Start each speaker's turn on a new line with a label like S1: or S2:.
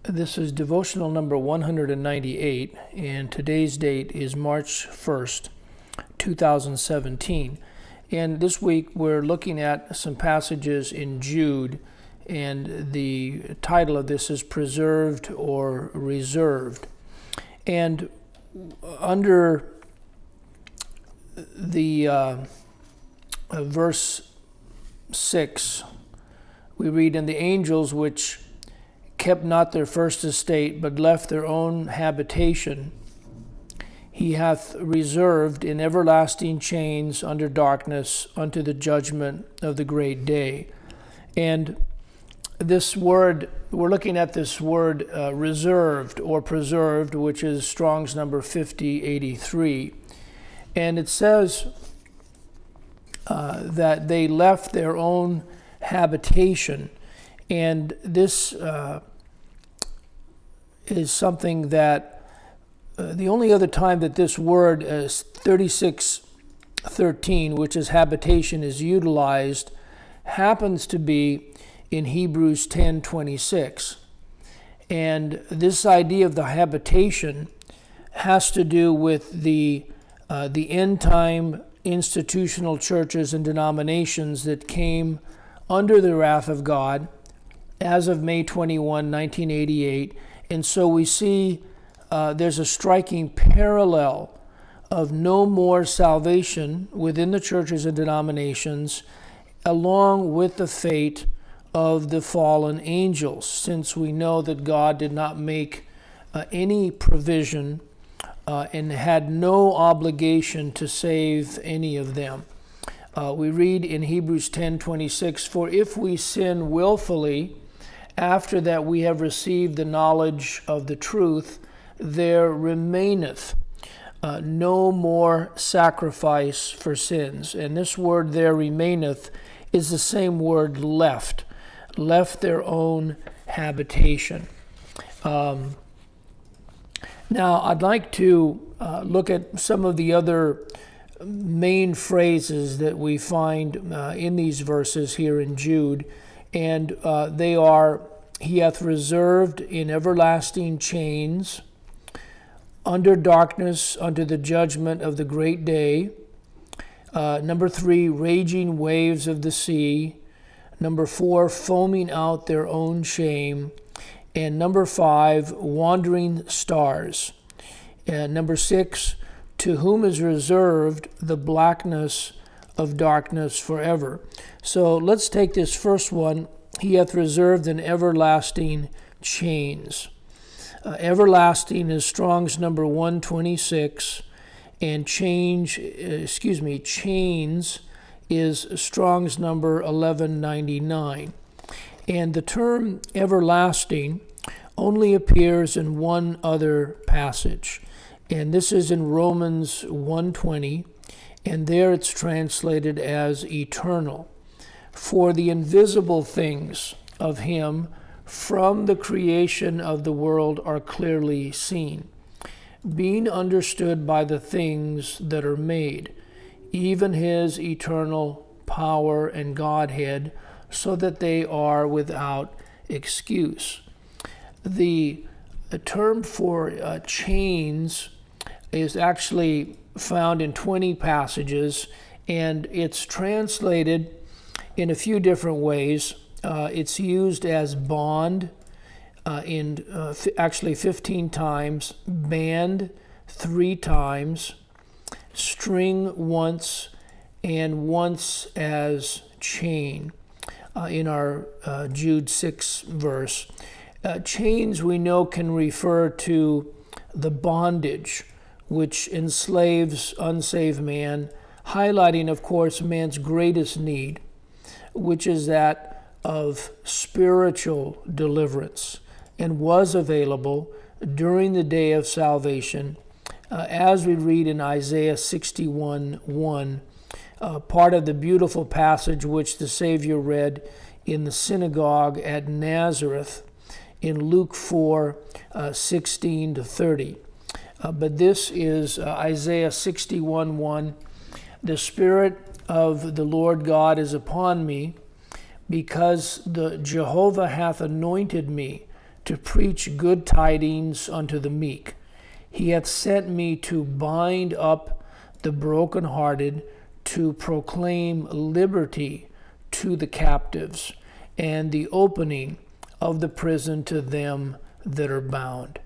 S1: This is Devotional number 198, and today's date is March 1st, 2017. And this week we're looking at some passages in Jude, and the title of this is Preserved or Reserved. And under the verse 6, we read, "And the angels which kept not their first estate, but left their own habitation, he hath reserved in everlasting chains under darkness unto the judgment of the great day." And this word, we're looking at this word reserved or preserved, which is Strong's number 5083. And it says that they left their own habitation. And this is something that the only other time that this word, 36:13, which is habitation, is utilized, happens to be in Hebrews 10:26. And this idea of the habitation has to do with the end time institutional churches and denominations that came under the wrath of God as of May 21, 1988. And so we see there's a striking parallel of no more salvation within the churches and denominations, along with the fate of the fallen angels, since we know that God did not make any provision and had no obligation to save any of them. We read in Hebrews 10:26, "For if we sin willfully, after that we have received the knowledge of the truth, there remaineth no more sacrifice for sins." And this word, "there remaineth," is the same word left their own habitation. Now, I'd like to look at some of the other main phrases that we find in these verses here in Jude. And they are, "He hath reserved in everlasting chains, under darkness unto the judgment of the great day." Number 3, "raging waves of the sea." Number 4, "foaming out their own shame." And number 5, "wandering stars." And number 6, "to whom is reserved the blackness of darkness forever." So let's take this first one. "He hath reserved in everlasting chains." Everlasting is Strong's number 126, and chains is Strong's number 1199. And the term everlasting only appears in one other passage, and this is in Romans 1:20. And there it's translated as eternal. "For the invisible things of him from the creation of the world are clearly seen, being understood by the things that are made, even his eternal power and Godhead, so that they are without excuse." The term for chains is actually found in 20 passages, and it's translated in a few different ways. It's used as bond in actually 15 times, band 3 times, string once, and once as chain in our Jude 6 verse. Chains, we know, can refer to the bondage which enslaves unsaved man, highlighting, of course, man's greatest need, which is that of spiritual deliverance, and was available during the day of salvation, as we read in Isaiah 61:1, part of the beautiful passage which the Savior read in the synagogue at Nazareth in Luke 4:16-30. But this is Isaiah 61:1. "The Spirit of the Lord God is upon me, because the Jehovah hath anointed me to preach good tidings unto the meek. He hath sent me to bind up the brokenhearted, to proclaim liberty to the captives, and the opening of the prison to them that are bound.